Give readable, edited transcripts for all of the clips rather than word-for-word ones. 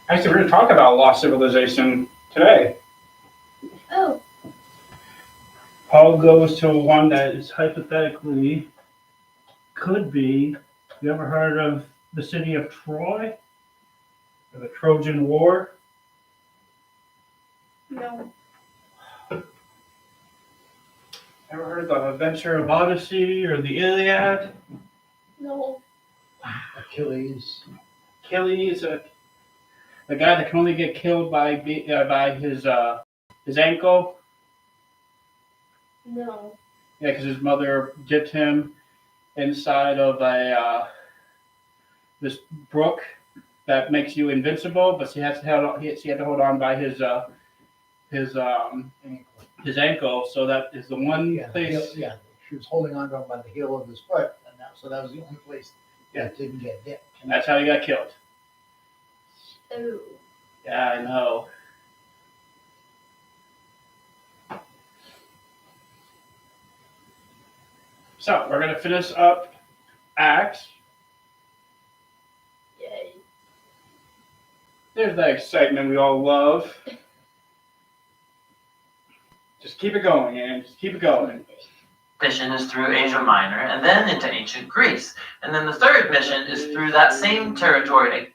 Actually, we're going to talk about lost civilization today. Oh, Paul goes to one that is hypothetically could be. You ever heard of the city of Troy or the Trojan War? no. Ever heard of the Adventure of Odyssey or the Iliad? No. Achilles. Achilles, the guy that can only get killed by his ankle. No. Yeah, because his mother dipped him inside of this brook that makes you invincible, but she had to hold on by his Ankle. his ankle. So that is the one Yeah, place. she was holding on to him by the heel of his foot, and so that was the only place that didn't get dipped. And that's how he got killed. Oh. Yeah, I know. So we're gonna finish up Acts. Yay. There's that excitement we all love. Just keep it going, and just keep it going. Mission is through Asia Minor and then into ancient Greece. And then the third mission is through that same territory.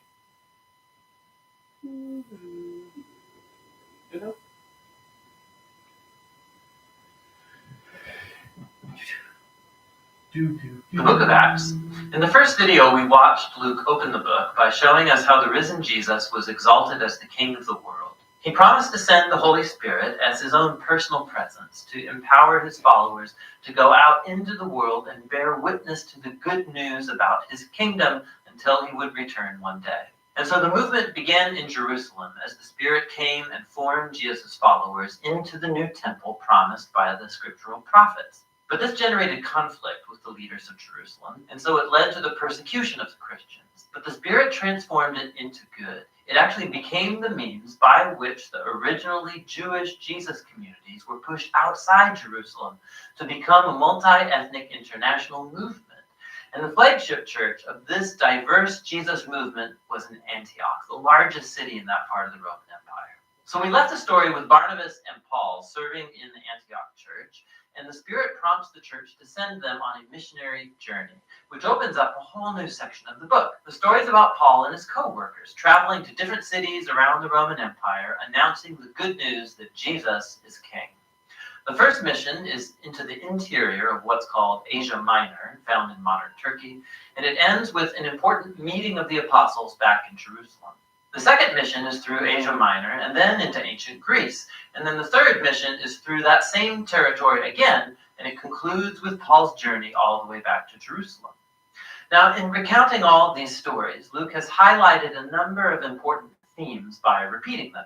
The book of Acts. In the first video, we watched Luke open the book by showing us how the risen Jesus was exalted as the King of the world. He promised to send the Holy Spirit as his own personal presence to empower his followers to go out into the world and bear witness to the good news about his kingdom until he would return one day. And so the movement began in Jerusalem as the Spirit came and formed Jesus' followers into the new temple promised by the scriptural prophets. But this generated conflict with the leaders of Jerusalem, and so it led to the persecution of the Christians. But the Spirit transformed it into good. It actually became the means by which the originally Jewish Jesus communities were pushed outside Jerusalem to become a multi-ethnic international movement. And the flagship church of this diverse Jesus movement was in Antioch, the largest city in that part of the Roman Empire. So we left the story with Barnabas and Paul serving in the Antioch church, and the Spirit prompts the church to send them on a missionary journey, which opens up a whole new section of the book. The story is about Paul and his co-workers traveling to different cities around the Roman Empire, announcing the good news that Jesus is king. The first mission is into the interior of what's called Asia Minor, found in modern Turkey, and it ends with an important meeting of the apostles back in Jerusalem. The second mission is through Asia Minor and then into ancient Greece. And then the third mission is through that same territory again, and it concludes with Paul's journey all the way back to Jerusalem. Now, in recounting all these stories, Luke has highlighted a number of important themes by repeating them.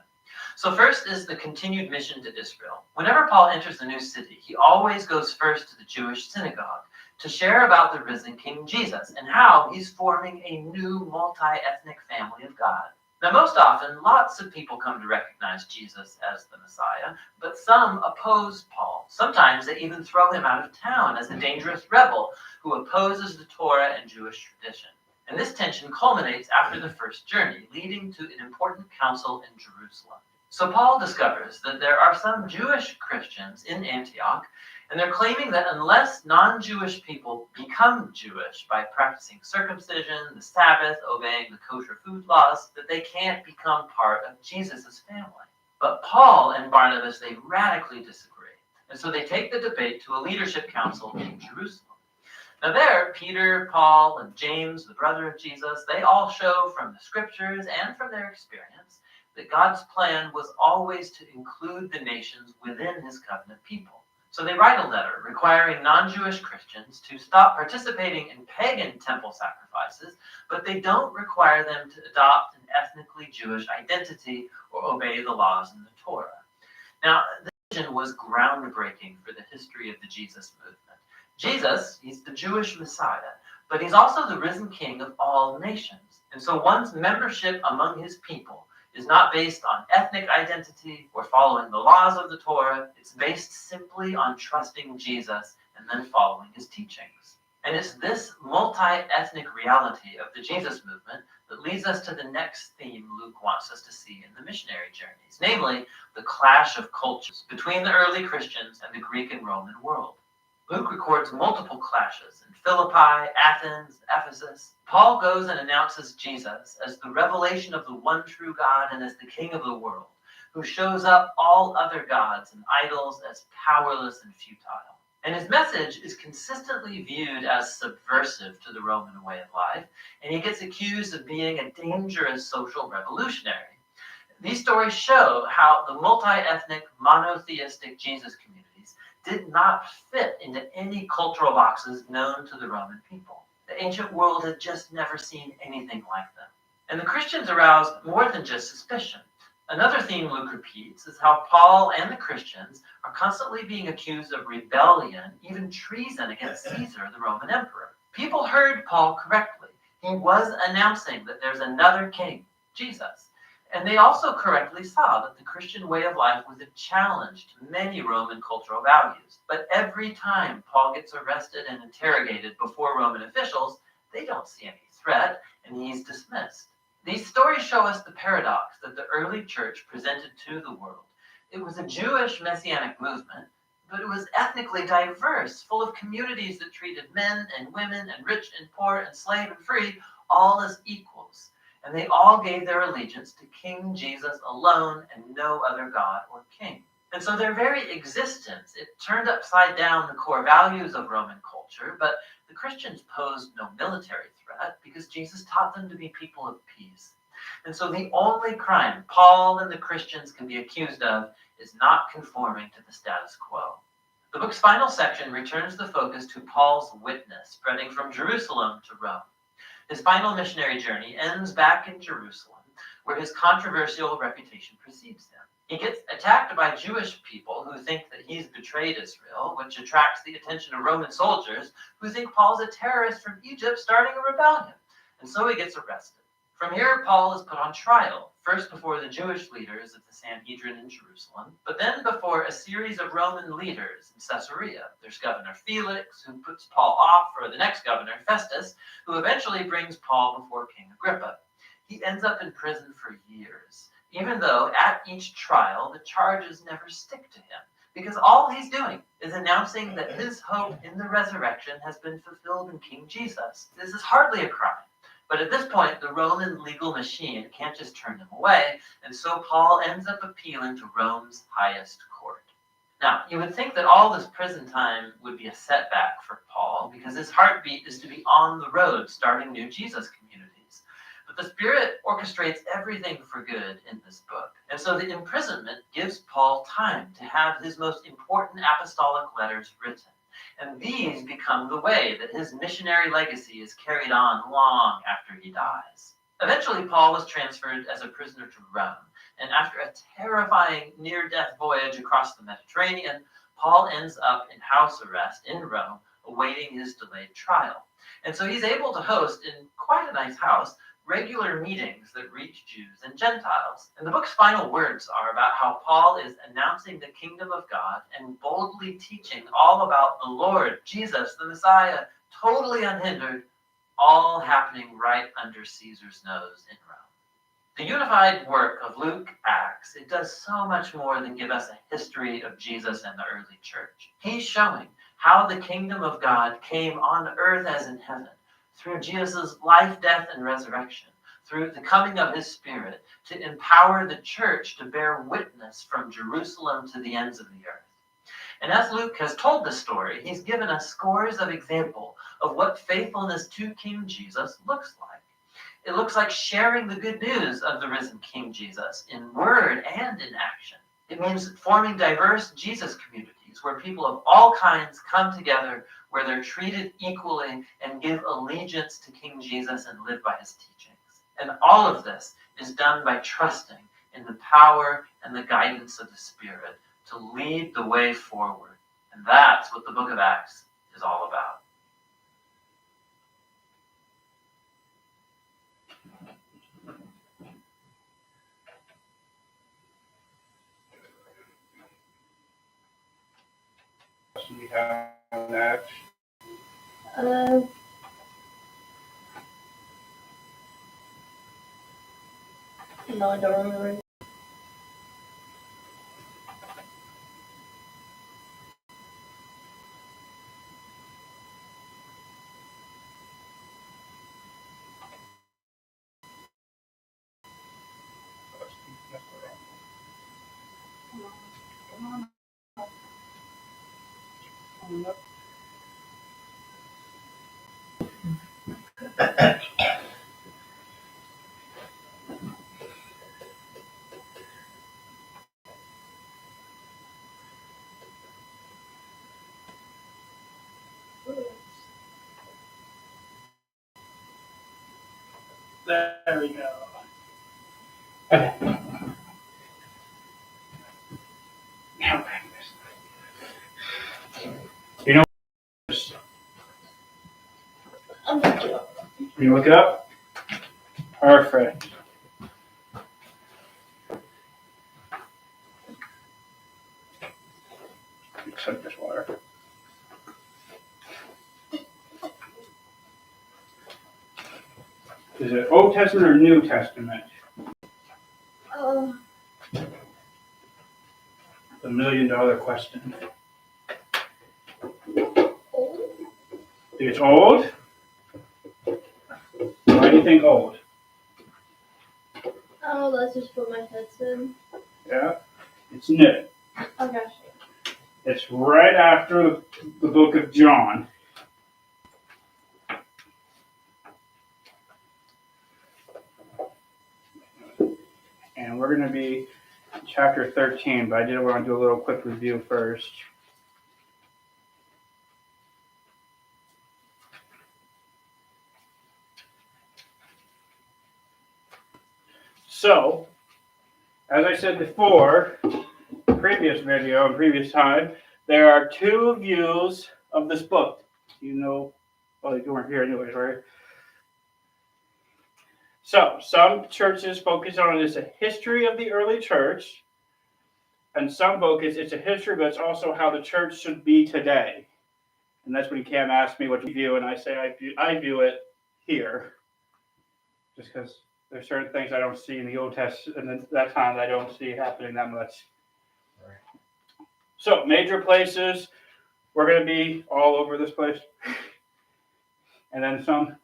So first is the continued mission to Israel. Whenever Paul enters a new city, he always goes first to the Jewish synagogue to share about the risen King Jesus and how he's forming a new multi-ethnic family of God. Now, most often, lots of people come to recognize Jesus as the Messiah, but some oppose Paul. Sometimes they even throw him out of town as a dangerous rebel who opposes the Torah and Jewish tradition. And this tension culminates after the first journey, leading to an important council in Jerusalem. So Paul discovers that there are some Jewish Christians in Antioch, and they're claiming that unless non-Jewish people become Jewish by practicing circumcision, the Sabbath, obeying the kosher food laws, that they can't become part of Jesus' family. But Paul and Barnabas, they radically disagree. And so they take the debate to a leadership council in Jerusalem. Now there, Peter, Paul, and James, the brother of Jesus, they all show from the scriptures and from their experience that God's plan was always to include the nations within his covenant people. So they write a letter requiring non-Jewish Christians to stop participating in pagan temple sacrifices, but they don't require them to adopt an ethnically Jewish identity or obey the laws in the Torah. Now, this vision was groundbreaking for the history of the Jesus movement. Jesus, he's the Jewish Messiah, but he's also the risen King of all nations. And so one's membership among his people is not based on ethnic identity or following the laws of the Torah. It's based simply on trusting Jesus and then following his teachings. And it's this multi-ethnic reality of the Jesus movement that leads us to the next theme Luke wants us to see in the missionary journeys, namely the clash of cultures between the early Christians and the Greek and Roman world. Luke records multiple clashes in Philippi, Athens, Ephesus. Paul goes and announces Jesus as the revelation of the one true God and as the King of the world, who shows up all other gods and idols as powerless and futile. And his message is consistently viewed as subversive to the Roman way of life, and he gets accused of being a dangerous social revolutionary. These stories show how the multi-ethnic, monotheistic Jesus communities did not fit into any cultural boxes known to the Roman people. The ancient world had just never seen anything like them. And the Christians aroused more than just suspicion. Another theme Luke repeats is how Paul and the Christians are constantly being accused of rebellion, even treason against Caesar, the Roman emperor. People heard Paul correctly. He was announcing that there's another king, Jesus. And they also correctly saw that the Christian way of life was a challenge to many Roman cultural values. But every time Paul gets arrested and interrogated before Roman officials, they don't see any threat, and he's dismissed. These stories show us the paradox that the early church presented to the world. It was a Jewish messianic movement, but it was ethnically diverse, full of communities that treated men and women and rich and poor and slave and free all as equals. And they all gave their allegiance to King Jesus alone and no other god or king. And so their very existence, it turned upside down the core values of Roman culture, but the Christians posed no military threat because Jesus taught them to be people of peace. And so the only crime Paul and the Christians can be accused of is not conforming to the status quo. The book's final section returns the focus to Paul's witness spreading from Jerusalem to Rome. His final missionary journey ends back in Jerusalem, where his controversial reputation precedes him. He gets attacked by Jewish people who think that he's betrayed Israel, which attracts the attention of Roman soldiers who think Paul's a terrorist from Egypt starting a rebellion. And so he gets arrested. From here, Paul is put on trial, first before the Jewish leaders of the Sanhedrin in Jerusalem, but then before a series of Roman leaders in Caesarea. There's Governor Felix, who puts Paul off for the next governor, Festus, who eventually brings Paul before King Agrippa. He ends up in prison for years, even though at each trial the charges never stick to him, because all he's doing is announcing that his hope in the resurrection has been fulfilled in King Jesus. This is hardly a crime. But at this point, the Roman legal machine can't just turn him away, and so Paul ends up appealing to Rome's highest court. Now, you would think that all this prison time would be a setback for Paul, because his heartbeat is to be on the road starting new Jesus communities. But the Spirit orchestrates everything for good in this book. And so the imprisonment gives Paul time to have his most important apostolic letters written. And these become the way that his missionary legacy is carried on long after he dies. Eventually, Paul was transferred as a prisoner to Rome, and after a terrifying near-death voyage across the Mediterranean, Paul ends up in house arrest in Rome, awaiting his delayed trial. And so he's able to host, in quite a nice house, regular meetings that reach Jews and Gentiles. And the book's final words are about how Paul is announcing the kingdom of God and boldly teaching all about the Lord, Jesus, the Messiah, totally unhindered, all happening right under Caesar's nose in Rome. The unified work of Luke, Acts, it does so much more than give us a history of Jesus and the early church. He's showing how the kingdom of God came on earth as in heaven, through Jesus' life, death, and resurrection, through the coming of his Spirit, to empower the church to bear witness from Jerusalem to the ends of the earth. And as Luke has told this story, he's given us scores of examples of what faithfulness to King Jesus looks like. It looks like sharing the good news of the risen King Jesus in word and in action. It means forming diverse Jesus communities where people of all kinds come together, where they're treated equally and give allegiance to King Jesus and live by his teachings. And all of this is done by trusting in the power and the guidance of the Spirit to lead the way forward. And that's what the book of Acts is all about. We have on Acts. Uh, no, I don't remember. There we go. Okay. Now back this. You know this. I'm looking it up. You look it up? Perfect. Except this water. Is it Old Testament or New Testament? Uh, The $1,000,000 question. old? Think it's old? Why do you think old? Oh, let's just put my heads in. Yeah, it's new. Oh gosh. It's right after the book of John. And we're going to be chapter 13, but I did want to do a little quick review first. So, as I said before, previous video and previous time, there are two views of this book. You know, well, you weren't here anyways, right? So, some churches focus on it as a history of the early church, and some focus it's a history, but it's also how the church should be today. And that's when Cam asked me what you view, and I say I view it here, just because there's certain things I don't see in the Old Testament, and that time I don't see happening that much. Right. So, major places, we're going to be all over this place, and then some.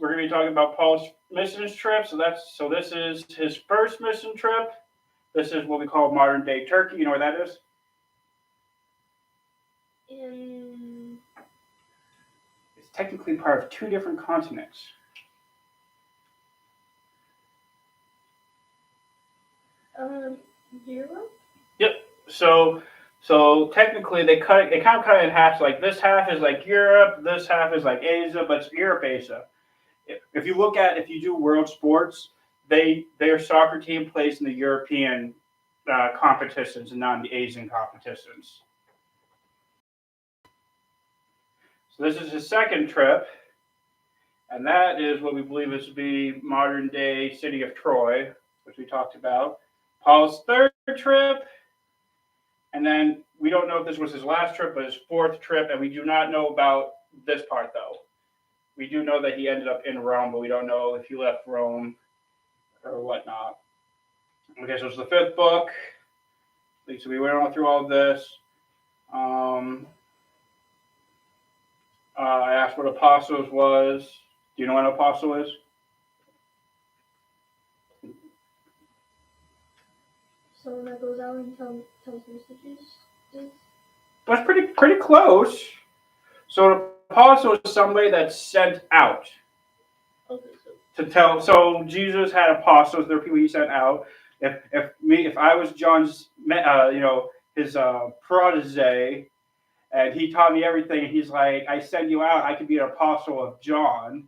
We're going to be talking about Paul's mission trip. So this is his first mission trip. This is what we call modern day Turkey. You know where that is? In It's technically part of two different continents. Europe? So technically they kind of cut it in half. So like this half is like Europe, this half is like Asia, but it's Europe, Asia. If you do world sports, their soccer team plays in the European competitions and not in the Asian competitions. So this is his second trip, and that is what we believe is to be modern day city of Troy, which we talked about. Paul's third trip, and then we don't know if this was his last trip, but his fourth trip, and we do not know about this part though. We do know that he ended up in Rome, but we don't know if he left Rome or whatnot. Okay, so it's the fifth book. So we went on through all of this. I asked what apostles was. Do you know what an apostle is? Someone that goes out and tells messages. That's pretty close. So an apostle is somebody that's sent out Okay, to tell. So Jesus had apostles. There are people he sent out. If I was John's, his protege, and he taught me everything, and he's like, I send you out, I could be an apostle of John.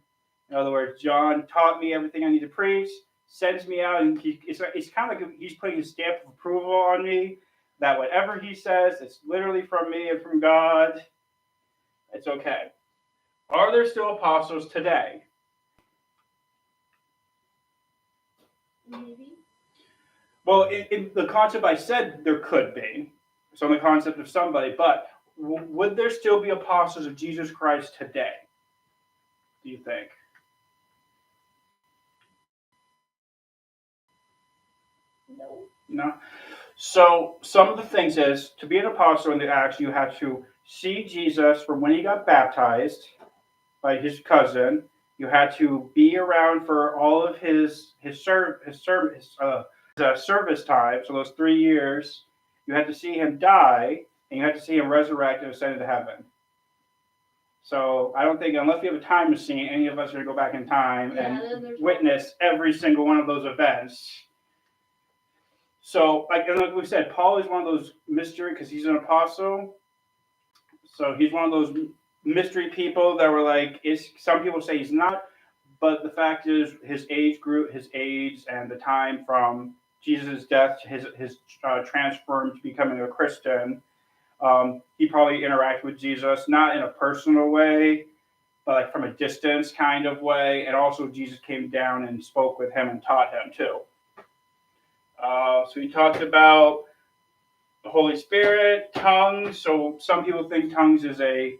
In other words, John taught me everything I need to preach, sends me out, and it's kind of like he's putting a stamp of approval on me that whatever he says, it's literally from me and from God. It's okay. Are there still apostles today? maybe. Well, in the concept I said there could be. So in the concept of somebody, but would there still be apostles of Jesus Christ today? Do you think? No. No. So some of the things is to be an apostle in the Acts, you had to see Jesus from when he got baptized by his cousin. You had to be around for all of his service time. So those 3 years, you had to see him die, and you had to see him resurrect and ascend into heaven. So I don't think, unless we have a time machine, any of us are going to go back in time Yeah, and then there's witness every single one of those events. So, like we said, Paul is one of those mystery, because he's an apostle. So he's one of those mystery people that were like, some people say he's not, but the fact is his age and the time from Jesus' death to his transform to becoming a Christian, he probably interacted with Jesus, not in a personal way, but like from a distance kind of way. And also Jesus came down and spoke with him and taught him too. So he talked about the Holy Spirit, tongues. So some people think tongues is a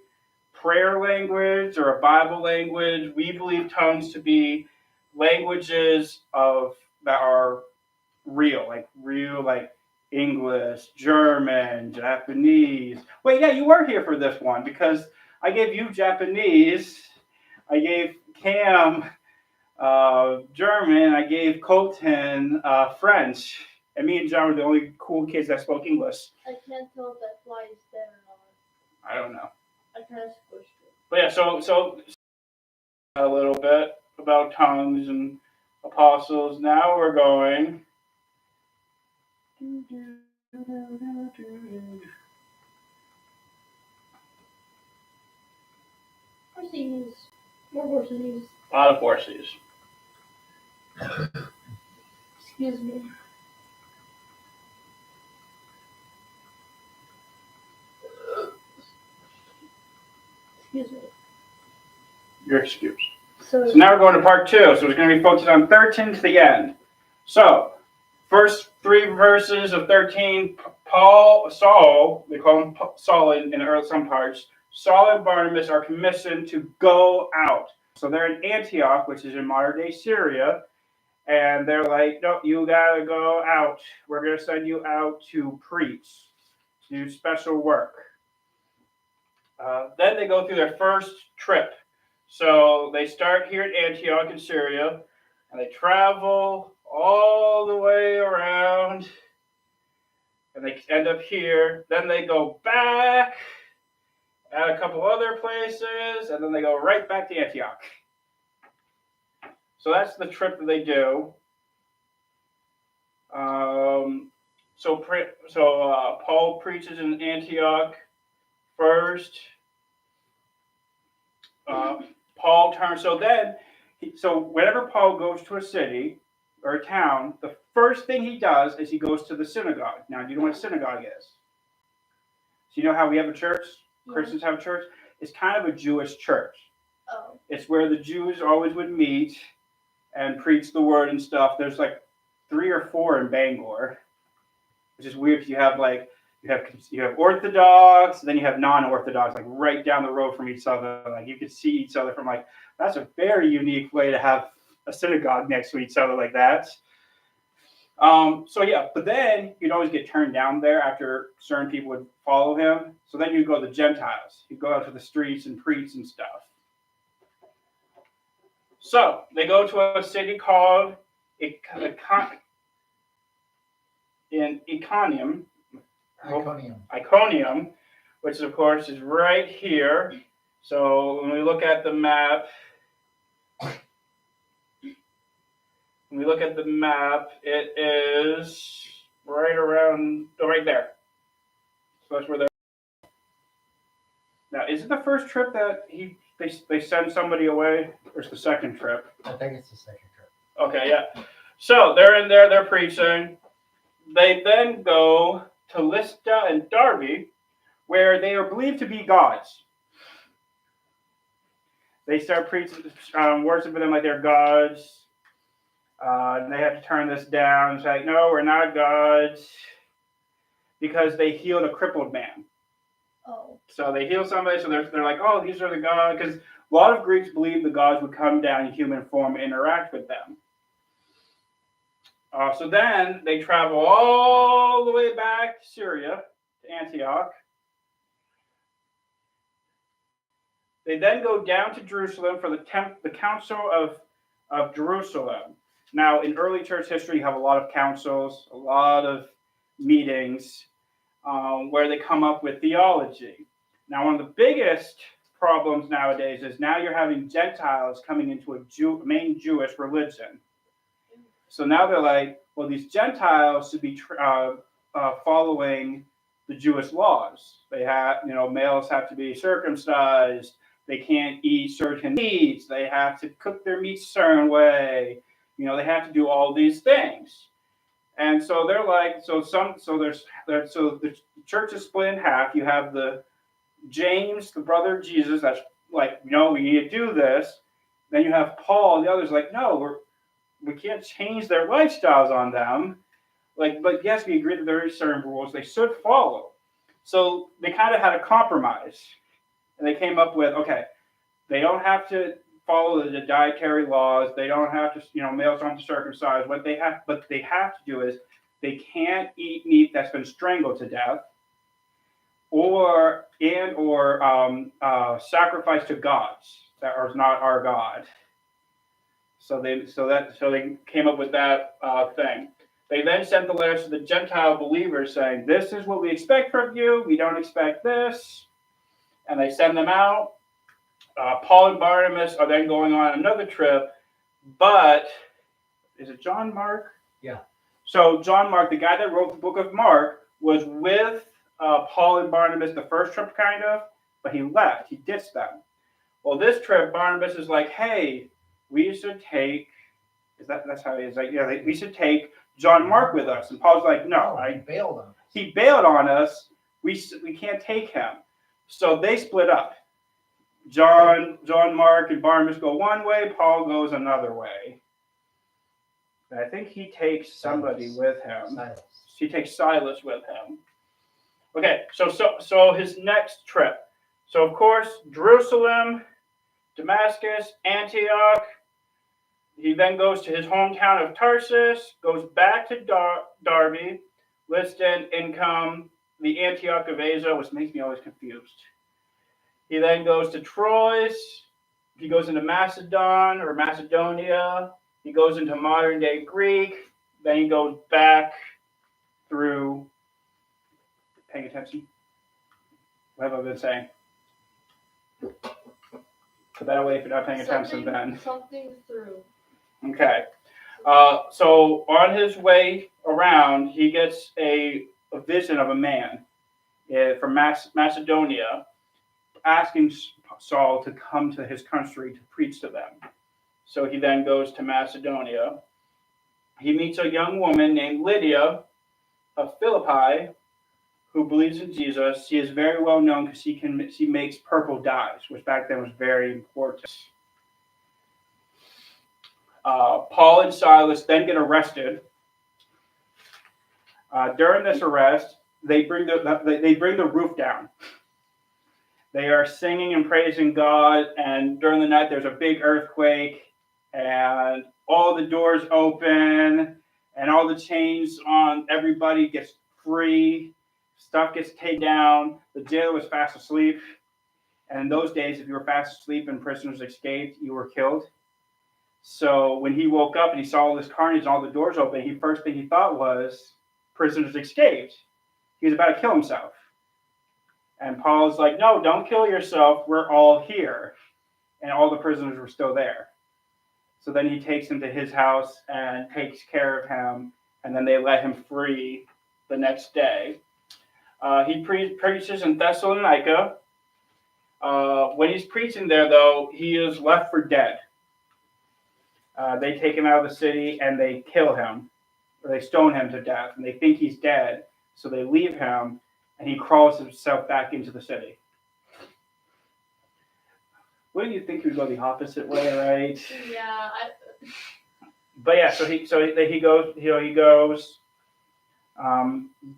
prayer language or a Bible language. We believe tongues to be languages that are real, like English, German, Japanese. Wait, yeah, you were here for this one because I gave you Japanese. I gave Cam German. I gave Colton French. And me and John were the only cool kids that spoke English. I can't tell if that fly is dead or not. I don't know. I kind of squished it. But yeah, so a little bit about tongues and apostles. Now we're going. Horses. More horses. A lot of horses. Excuse me. Excuse me. Your excuse. So So now we're going to part 2. So it's going to be focused on 13 to the end. So, first 3 verses of 13, Saul, they call him Saul in some parts, Saul and Barnabas are commissioned to go out. So they're in Antioch, which is in modern day Syria, and they're like, no, you got to go out. We're going to send you out to preach, to do special work. Then they go through their first trip. So they start here at Antioch in Syria, and they travel all the way around, and they end up here. Then they go back at a couple other places, and then they go right back to Antioch. So that's the trip that they do. Paul preaches in Antioch first. Paul turns. So whenever Paul goes to a city or a town, the first thing he does is he goes to the synagogue. Now, do you know what a synagogue is? So you know how we have a church? yeah. Christians have a church? It's kind of a Jewish church. Oh. It's where the Jews always would meet and preach the word and stuff. There's like 3 or 4 in Bangor, which is weird because you have Orthodox, then you have non-Orthodox, like right down the road from each other. Like you could see each other from like, that's a very unique way to have a synagogue next to each other like that. But then you'd always get turned down there after certain people would follow him. So then you'd go to the Gentiles. You'd go out to the streets and preach and stuff. So they go to a city called Iconium, which of course is right here. So when we look at the map, it is right there. So that's where they're. Now, is it the first trip that they send somebody away, or is it the second trip? I think it's the second trip. Okay, yeah. So they're in there, they're preaching. They then go to Lystra and Derbe, where they are believed to be gods. They start preaching, worshiping them like they're gods. And they have to turn this down. It's like, no, we're not gods. Because they healed a crippled man. Oh. So they heal somebody. So they're like, oh, these are the gods, because a lot of Greeks believed the gods would come down in human form and interact with them. So then they travel all the way back to Syria, to Antioch. They then go down to Jerusalem for the Council of Jerusalem. Now, in early church history, you have a lot of councils, a lot of meetings where they come up with theology. Now, one of the biggest problems nowadays is now you're having Gentiles coming into a main Jewish religion. So now they're like, well, these Gentiles should be following the Jewish laws. They have, males have to be circumcised. They can't eat certain meats. They have to cook their meats a certain way. They have to do all these things. And so they're like, so the church is split in half. You have the James, the brother of Jesus, that's like, we need to do this. Then you have Paul, the others like, no, we can't change their lifestyles on them. But yes, we agree that there are certain rules they should follow. So they kind of had a compromise. And they came up with, okay, they don't have to follow the dietary laws. They don't have to, males don't have to circumcise. What they have to do is they can't eat meat that's been strangled to death, or sacrifice to gods that are not our God. So they came up with that thing. They then sent the letters to the Gentile believers saying, this is what we expect from you. We don't expect this. And they send them out. Paul and Barnabas are then going on another trip. But is it John Mark? Yeah. So John Mark, the guy that wrote the book of Mark, was with Paul and Barnabas the first trip, kind of. But he left. He ditched them. Well, this trip, Barnabas is like, hey, we should take, that's how he is, like, yeah, we should take John Mark with us. And Paul's like, no, He bailed on us. He bailed on us. We can't take him. So they split up. John Mark and Barnabas go one way, Paul goes another way. And I think he takes somebody with him. Silas. He takes Silas with him. Okay, so his next trip. So of course, Jerusalem, Damascus, Antioch. He then goes to his hometown of Tarsus, goes back to Derbe, Lystra, Iconium, the Antioch of Asia, which makes me always confused. He then goes to Troas. He goes into Macedonia. He goes into modern day Greek. Then he goes back through. Paying attention? What have I been saying? Put that away if you're not paying attention then. Something through. Okay. So on his way around, he gets a vision of a man from Macedonia asking Saul to come to his country to preach to them. So he then goes to Macedonia. He meets a young woman named Lydia of Philippi who believes in Jesus. She is very well known because she makes purple dyes, which back then was very important. Paul and Silas then get arrested. During this arrest, they bring the roof down. They are singing and praising God, and during the night there's a big earthquake, and all the doors open, and all the chains on everybody gets free. Stuff gets taken down. The jailer was fast asleep, and in those days, if you were fast asleep and prisoners escaped, you were killed. So when he woke up and he saw all this carnage and all the doors open, first thing he thought was prisoners escaped. He was about to kill himself. And Paul's like, no, don't kill yourself. We're all here. And all the prisoners were still there. So then he takes him to his house and takes care of him. And then they let him free the next day. He preaches in Thessalonica. When he's preaching there, though, he is left for dead. They take him out of the city and they kill him. Or they stone him to death. And they think he's dead. So they leave him. And he crawls himself back into the city. Wouldn't you think he would go the opposite way, right? Yeah. But yeah, so he goes. He goes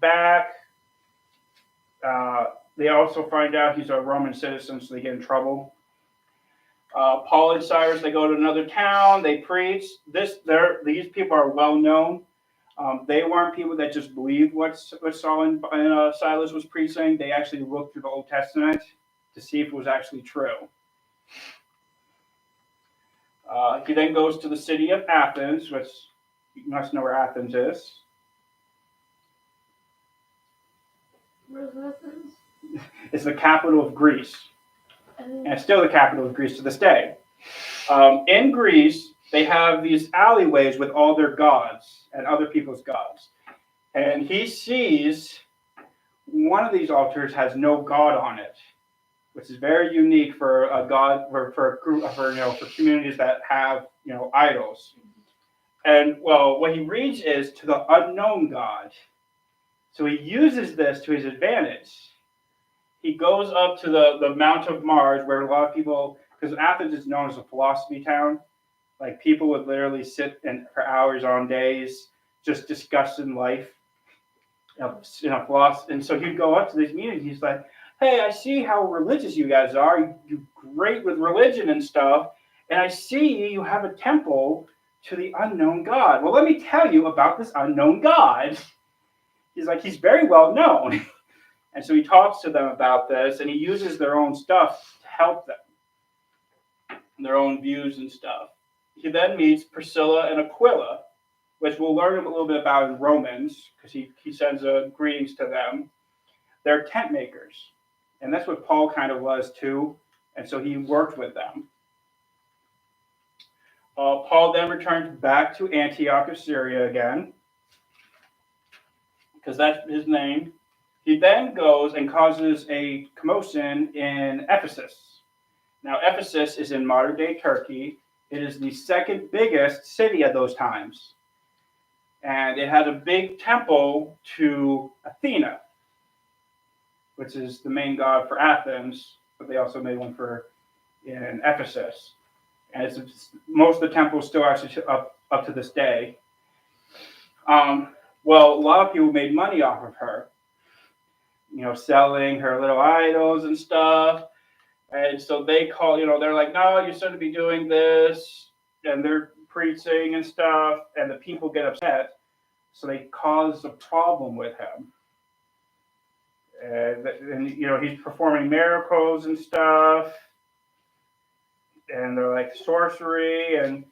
back. They also find out he's a Roman citizen, so they get in trouble. Paul and Cyrus, they go to another town. They preach. These people are well known. They weren't people that just believed what Saul and Silas was preaching. They actually looked through the Old Testament to see if it was actually true. He then goes to the city of Athens, which you must know where Athens is. Where's Athens? It's the capital of Greece. And it's still the capital of Greece to this day. In Greece, they have these alleyways with all their gods and other people's gods. And he sees one of these altars has no god on it, which is very unique for a god for communities that have idols. And well, what he reads is to the unknown God. So he uses this to his advantage. He goes up to the Mount of Mars, where a lot of people, because Athens is known as a philosophy town, like people would literally sit for hours on days just discussing life, philosophy. And so he'd go up to these meetings. He's like, "Hey, I see how religious you guys are. You're great with religion and stuff, and I see you have a temple to the unknown God. Well, let me tell you about this unknown God." He's like, he's very well known. And so he talks to them about this, and he uses their own stuff to help them, their own views and stuff. He then meets Priscilla and Aquila, which we'll learn a little bit about in Romans, because he sends greetings to them. They're tent makers, and that's what Paul kind of was too, and so he worked with them. Paul then returns back to Antioch of Syria again, because that's his name. He then goes and causes a commotion in Ephesus. Now, Ephesus is in modern-day Turkey. It is the second biggest city at those times. And it had a big temple to Athena, which is the main god for Athens, but they also made one in Ephesus. And most of the temples still actually up to this day. Well, a lot of people made money off of her, selling her little idols and stuff. And so they call, they're like, "No, you shouldn't be doing this." And they're preaching and stuff, and the people get upset. So they cause a problem with him. And he's performing miracles and stuff. And they're like sorcery and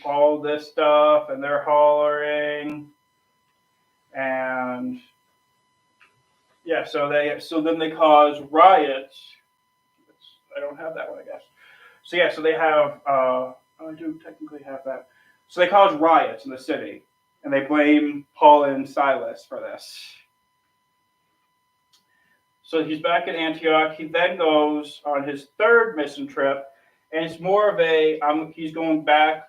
all this stuff, and they're hollering. And yeah, so then they cause riots. I don't have that one, I guess. So yeah, so they have I do technically have that. So they cause riots in the city, and they blame Paul and Silas for this. So he's back in Antioch. He then goes on his third mission trip, and it's more of he's going back.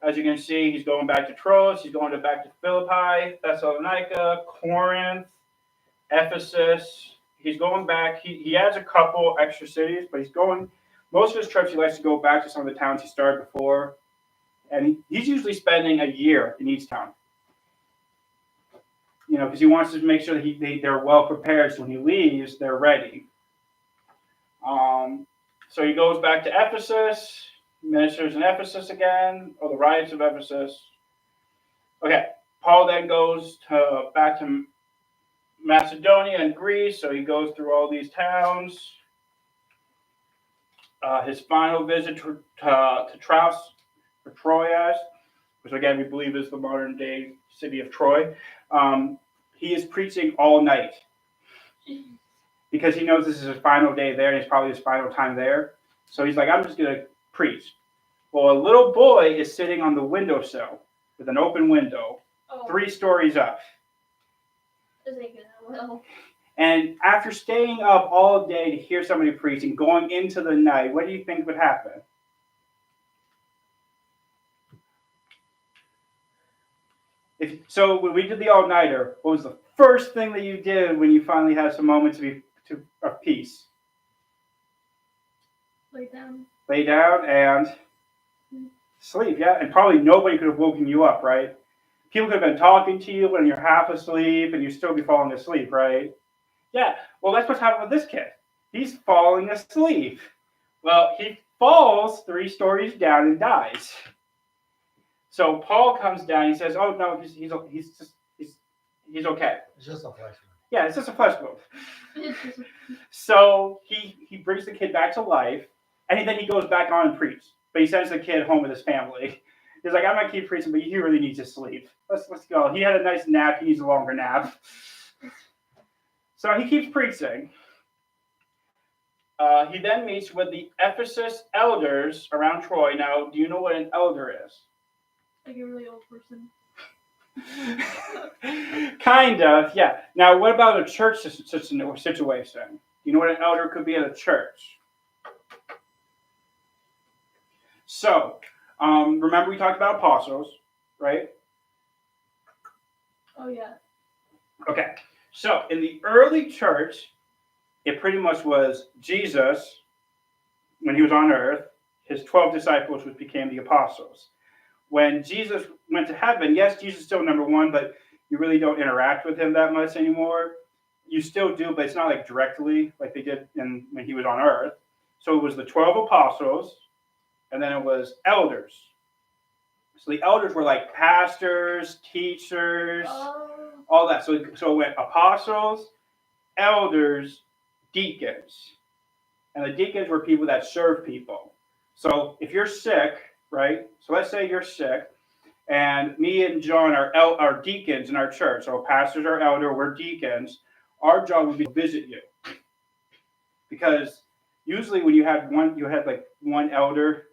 As you can see, he's going back to Troas. He's going back to Philippi, Thessalonica, Corinth, Ephesus. He's going back. He has a couple extra cities, but most of his trips, he likes to go back to some of the towns he started before. And he's usually spending a year in each town. Because he wants to make sure that they're well prepared, so when he leaves, they're ready. So he goes back to Ephesus. Ministers in Ephesus again, or the riots of Ephesus. Okay, Paul then goes back to Macedonia and Greece, so he goes through all these towns. His final visit to Troas, or Troas, which again we believe is the modern day city of Troy. He is preaching all night because he knows this is his final day there, and it's probably his final time there. So he's like, "I'm just going to preach." Well, a little boy is sitting on the windowsill with an open window, 3 stories up. This ain't gonna well. And after staying up all day to hear somebody preaching, going into the night, what do you think would happen? So when we did the all-nighter, what was the first thing that you did when you finally had some moments of peace? Lay down. Lay down and sleep, yeah. And probably nobody could have woken you up, right? People could have been talking to you when you're half asleep and you'd still be falling asleep, right? Yeah, well, that's what's happening with this kid. He's falling asleep. Well, he falls 3 stories down and dies. So Paul comes down. He says, "Oh no, he's okay." It's just a flesh wound. Yeah, it's just a flesh wound. It's just So he brings the kid back to life, and then he goes back on and preaches. But he sends the kid home with his family. He's like, "I'm gonna keep preaching, but he really needs to sleep. Let's go." He had a nice nap. He needs a longer nap. So he keeps preaching. He then meets with the Ephesus elders around Troy. Now, do you know what an elder is? like a really old person. Kind of, yeah. Now, what about a church situation? Do you know what an elder could be at a church? So, remember we talked about apostles, right? Oh yeah. Okay. So, in the early church, it pretty much was Jesus, when he was on earth, his 12 disciples, which became the apostles. When Jesus went to heaven, yes, Jesus is still number one, but you really don't interact with him that much anymore. You still do, but it's not like directly like they did when he was on earth. So it was the 12 apostles, and then it was elders. So the elders were like pastors, teachers, all that. So it went apostles, elders, deacons. And the deacons were people that serve people. So if you're sick, right? So let's say you're sick, and me and John are deacons in our church. So pastors are elder, we're deacons. Our job would be to visit you. Because usually when you had like one elder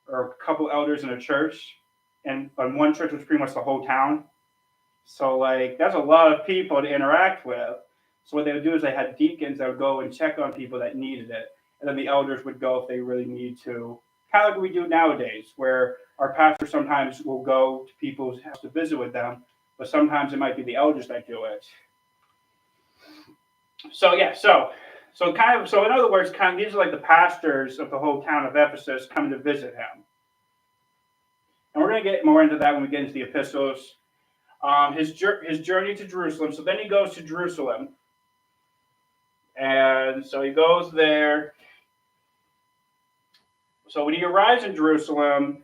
or a couple elders in a church, and one church was pretty much the whole town. So like that's a lot of people to interact with. So what they would do is they had deacons that would go and check on people that needed it. And then the elders would go if they really need to. Kind of like we do nowadays, where our pastor sometimes will go to people's house to visit with them, but sometimes it might be the elders that do it. So yeah, so in other words, these are like the pastors of the whole town of Ephesus coming to visit him. And we're going to get more into that when we get into the epistles. His journey to Jerusalem. So then he goes to Jerusalem. And so he goes there. So when he arrives in Jerusalem,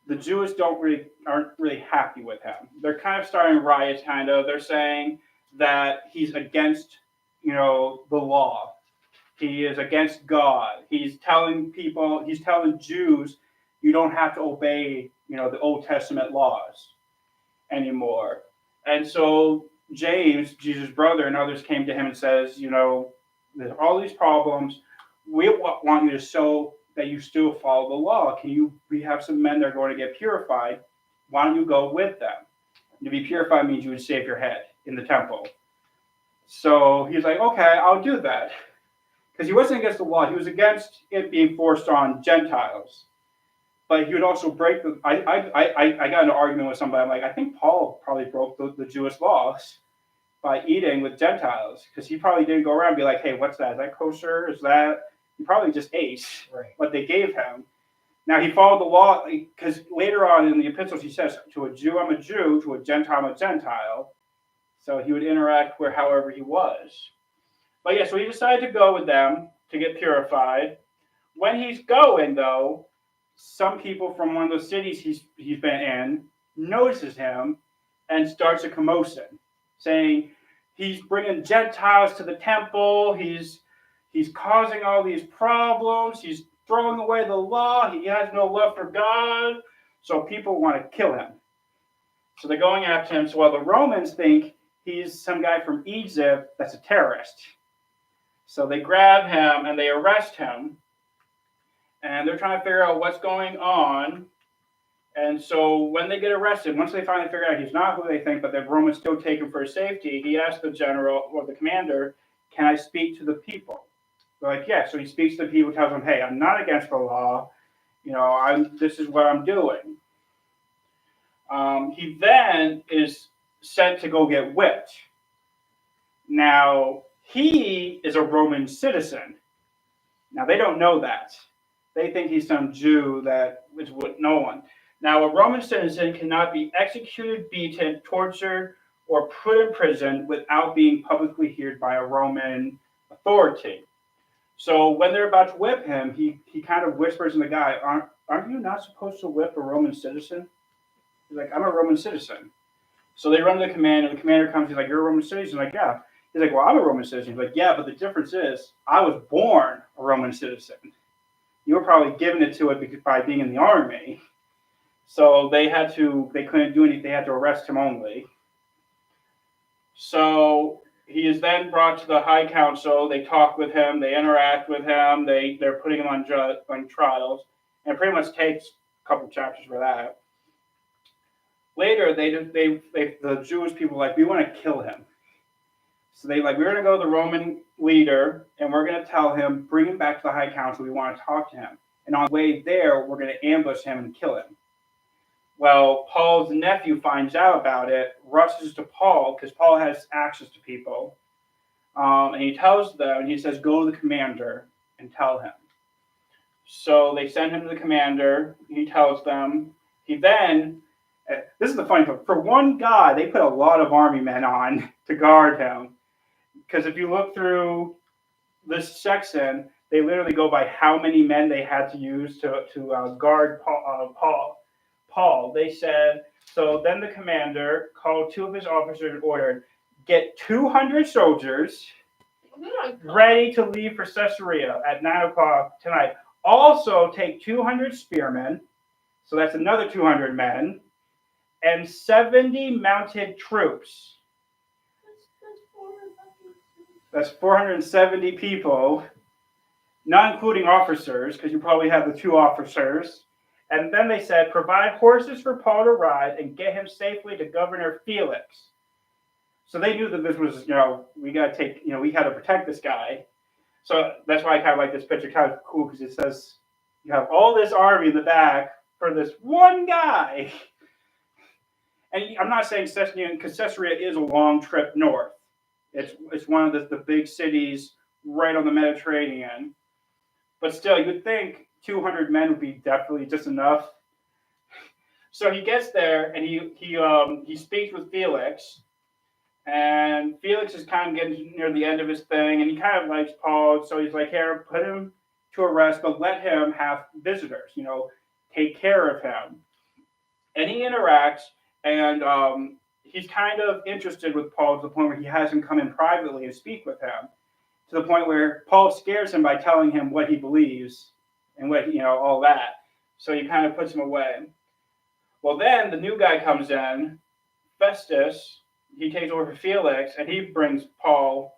the Jews aren't really happy with him. They're kind of starting riots, kind of. They're saying that he's against, the law. He is against God. He's telling Jews, you don't have to obey, the Old Testament laws anymore. And so James, Jesus' brother, and others came to him and says, there's all these problems. We want you to show that you still follow the law. We have some men that are going to get purified. Why don't you go with them? To be purified means you would shave your head in the temple. So he's like, okay, I'll do that. Because he wasn't against the law. He was against it being forced on Gentiles. But he would also break I got into an argument with somebody. I'm like, I think Paul probably broke the Jewish laws by eating with Gentiles. Because he probably didn't go around and be like, hey, what's that? Is that kosher? Is that... He probably just ate what they gave him. Now, he followed the law, because later on in the epistles, he says, to a Jew, I'm a Jew, to a Gentile, I'm a Gentile. So he would interact where however he was. But yeah, so he decided to go with them to get purified. When he's going, though, some people from one of those cities he's been in notices him and starts a commotion, saying he's bringing Gentiles to the temple, He's causing all these problems. He's throwing away the law. He has no love for God. So people want to kill him. So they're going after him. So while the Romans think he's some guy from Egypt that's a terrorist. So they grab him and they arrest him. And they're trying to figure out what's going on. And so when they get arrested, once they finally figure out he's not who they think, but the Romans still take him for safety, he asks the general or the commander, can I speak to the people? They're like, yeah. So he speaks to the people, tells them, hey, I'm not against the law. This is what I'm doing. He then is sent to go get whipped. Now, he is a Roman citizen. Now, they don't know that. They think he's some Jew that is with no one. Now, a Roman citizen cannot be executed, beaten, tortured, or put in prison without being publicly heard by a Roman authority. So when they're about to whip him, he kind of whispers in the guy, aren't you not supposed to whip a Roman citizen? He's like, I'm a Roman citizen. So they run to the commander. The commander comes. He's like, you're a Roman citizen? Like, yeah. He's like, well, I'm a Roman citizen. He's like, yeah, but the difference is I was born a Roman citizen. You were probably given it to it by being in the army. So they couldn't do anything. They had to arrest him only. So he is then brought to the High Council. They talk with him. They interact with him. They're putting him on trials. And it pretty much takes a couple chapters for that. Later, the Jewish people were like, we want to kill him. So we're going to go to the Roman leader, and we're going to tell him, bring him back to the High Council. We want to talk to him. And on the way there, we're going to ambush him and kill him. Well, Paul's nephew finds out about it, rushes to Paul, because Paul has access to people. And he tells them, and he says, go to the commander and tell him. So they send him to the commander. He tells them. He then, this is the funny part, for one guy, they put a lot of army men on to guard him. Because if you look through this section, they literally go by how many men they had to use to guard Paul. They said, so then the commander called two of his officers and ordered, get 200 soldiers ready to leave for Caesarea at 9 o'clock tonight. Also take 200 spearmen, so that's another 200 men, and 70 mounted troops. That's 470 people, not including officers, because you probably have the two officers. And then they said, provide horses for Paul to ride and get him safely to Governor Felix. So they knew that this was, we got to protect this guy. So that's why I kind of like this picture. Kind of cool because it says you have all this army in the back for this one guy. And I'm not saying Caesarea, because Caesarea is a long trip north. It's one of the big cities right on the Mediterranean. But still, you'd think 200 men would be definitely just enough. So he gets there and he speaks with Felix. And Felix is kind of getting near the end of his thing, and he kind of likes Paul. So he's like, here, put him to arrest, but let him have visitors, take care of him. And he interacts, and he's kind of interested with Paul to the point where he has him come in privately and speak with him, to the point where Paul scares him by telling him what he believes and what, all that. So he kind of puts him away. Well, then the new guy comes in, Festus. He takes over for Felix, and he brings Paul,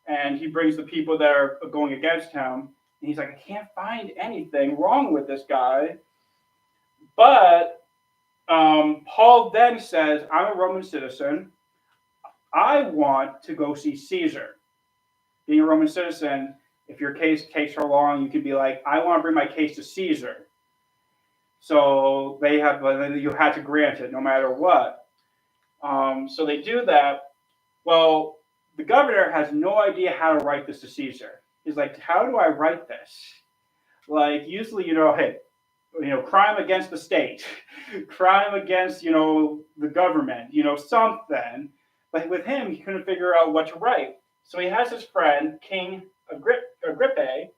and he brings the people that are going against him. And he's like, I can't find anything wrong with this guy. But Paul then says, I'm a Roman citizen. I want to go see Caesar. Being a Roman citizen, if your case takes so long, you could be like, I want to bring my case to Caesar. So you had to grant it no matter what. So they do that. Well, the governor has no idea how to write this to Caesar. He's like, how do I write this? Like, usually, hey, crime against the state, crime against, the government, something. But with him, he couldn't figure out what to write. So he has his friend, King Agrippa,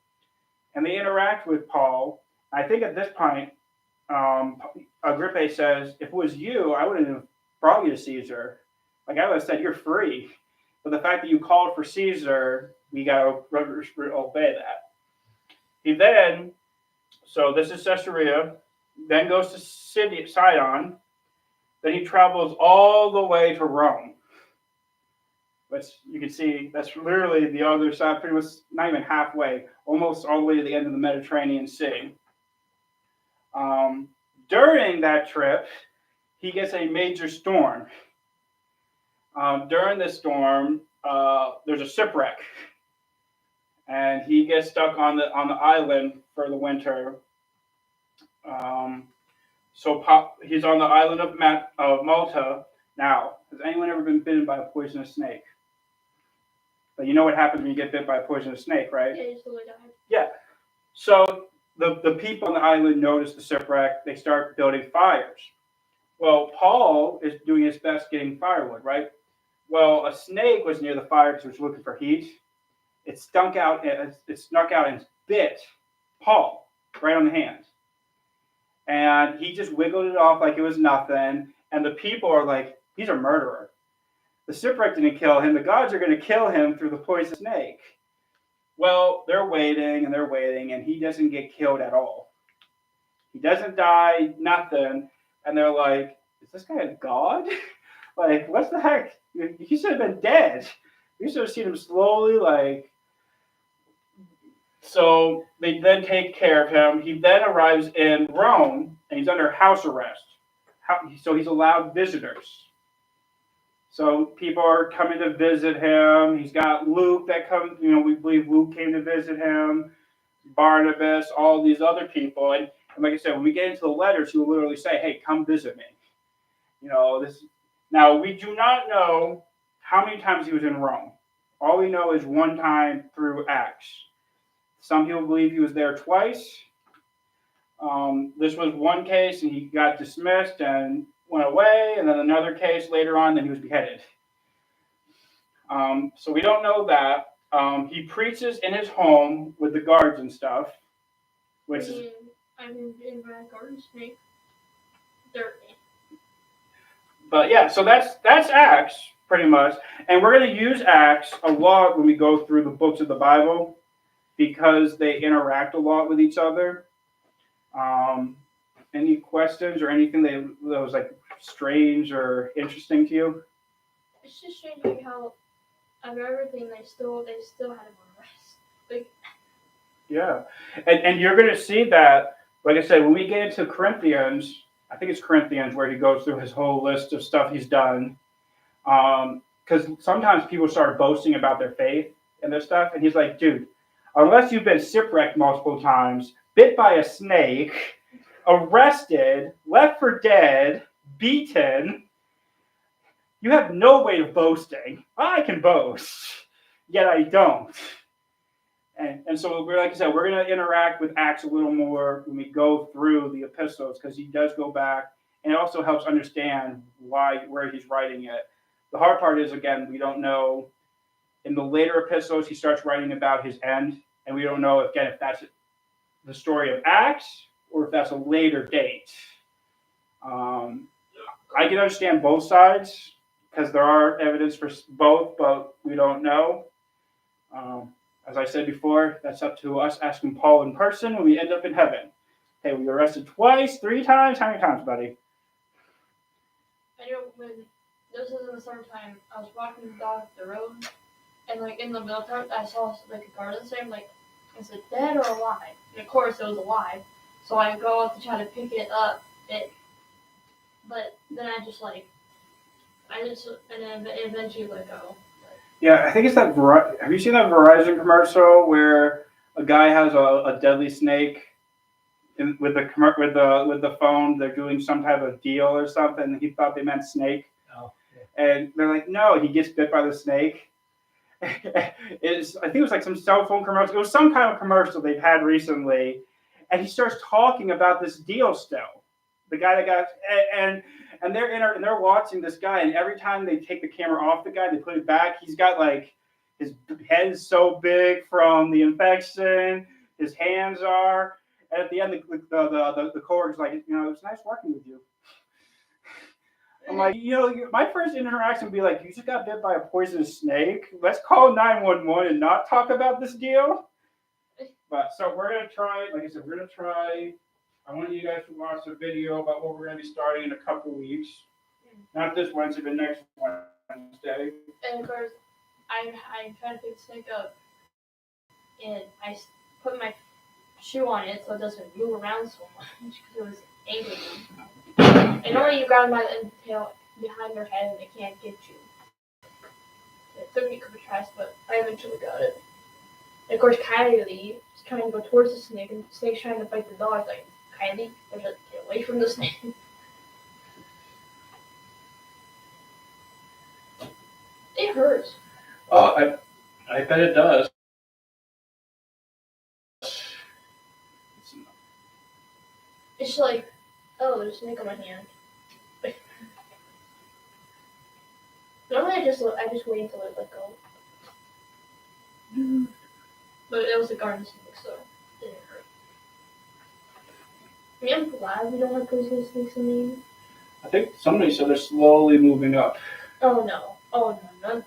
and they interact with Paul. I think at this point, Agrippa says, if it was you, I wouldn't have brought you to Caesar. Like I would have said, you're free. But the fact that you called for Caesar, we got to obey that. He then, so this is Caesarea, then goes to Sidon. Then he travels all the way to Rome. But you can see that's literally the other side, pretty much not even halfway, almost all the way to the end of the Mediterranean Sea. During that trip, he gets a major storm. During this storm, there's a shipwreck, and he gets stuck on the island for the winter. So he's on the island of Malta. Now, has anyone ever been bitten by a poisonous snake? But you know what happens when you get bit by a poisonous snake, right? Yeah, you still die. Yeah. So the people on the island notice the shipwreck. They start building fires. Well, Paul is doing his best getting firewood, right? Well, a snake was near the fire because it was looking for heat. It snuck out and bit Paul right on the hand. And he just wiggled it off like it was nothing. And the people are like, he's a murderer. The shipwreck didn't kill him. The gods are going to kill him through the poison snake. Well, they're waiting, and he doesn't get killed at all. He doesn't die, nothing. And they're like, is this guy a god? Like, what the heck? He should have been dead. You should have seen him slowly, like. So they then take care of him. He then arrives in Rome, and he's under house arrest. So he's allowed visitors. So people are coming to visit him. He's got Luke that comes, we believe Luke came to visit him, Barnabas, all these other people. And like I said, when we get into the letters, he will literally say, hey, come visit me. Now, we do not know how many times he was in Rome. All we know is one time through Acts. Some people believe he was there twice. This was one case, and he got dismissed and went away, and then another case later on, then he was beheaded. So we don't know that. He preaches in his home with the guards and stuff, which is. I'm in my garden snake. Dirt. But yeah, so that's Acts pretty much, and we're going to use Acts a lot when we go through the books of the Bible because they interact a lot with each other. Any questions or anything that was like strange or interesting to you? It's just strange like how after everything they still had him on arrest. Like Yeah, and you're going to see that. Like I said, when we get into Corinthians, I think it's Corinthians where he goes through his whole list of stuff he's done. Because sometimes people start boasting about their faith and their stuff, and he's like, dude, unless you've been shipwrecked multiple times, bit by a snake, arrested, left for dead, beaten, you have no way of boasting. I can boast, yet I don't. And so, like I said, we're going to interact with Acts a little more when we go through the epistles because he does go back, and it also helps understand where he's writing it. The hard part is, again, we don't know. In the later epistles, he starts writing about his end, and we don't know, again, if that's the story of Acts or if that's a later date. I can understand both sides because there are evidence for both, but we don't know. As I said before, that's up to us asking Paul in person when we end up in heaven. Hey, we arrested twice, 3 times? How many times, buddy? I know when this was in the summertime, I was walking the dog up the road, and like in the middle of it, I saw like a garden snake. Like, is it dead or alive? And of course, it was alive. So I go up to try to pick it up. But then and then eventually let go. Yeah, I think it's that. Have you seen that Verizon commercial where a guy has a deadly snake with the phone? They're doing some type of deal or something. And he thought they meant snake, and they're like, "No, he gets bit by the snake." I think it was like some cell phone commercial. It was some kind of commercial they've had recently, and he starts talking about this deal still. The guy that got and they're watching this guy, and every time they take the camera off the guy, they put it back. He's got like his head is so big from the infection. His hands are, and at the end, the coworker's like, it was nice working with you. I'm like, my first interaction would be like, you just got bit by a poisonous snake. Let's call 911 and not talk about this deal. But so we're gonna try. Like I said, we're gonna try. I want you guys to watch a video about what we're going to be starting in a couple weeks. Not this Wednesday, but next Wednesday. And of course, I'm trying to pick the snake up, and I put my shoe on it so it doesn't move around so much because it was angry. And normally you grab by the tail behind their head and they can't get you. It took me a couple tries, but I eventually got it. And of course, Kylie is trying to go towards the snake, and the snake's trying to bite the dog. Like, Kylie, get away from the snake. It hurts. Oh, I bet it does. It's like, oh, there's a snake on my hand. Normally I just wait until it let go. But it was a garden snake, so it didn't hurt. I mean, I'm glad we don't have poisonous snakes in Maine. I think somebody said they're slowly moving up. Oh no, none.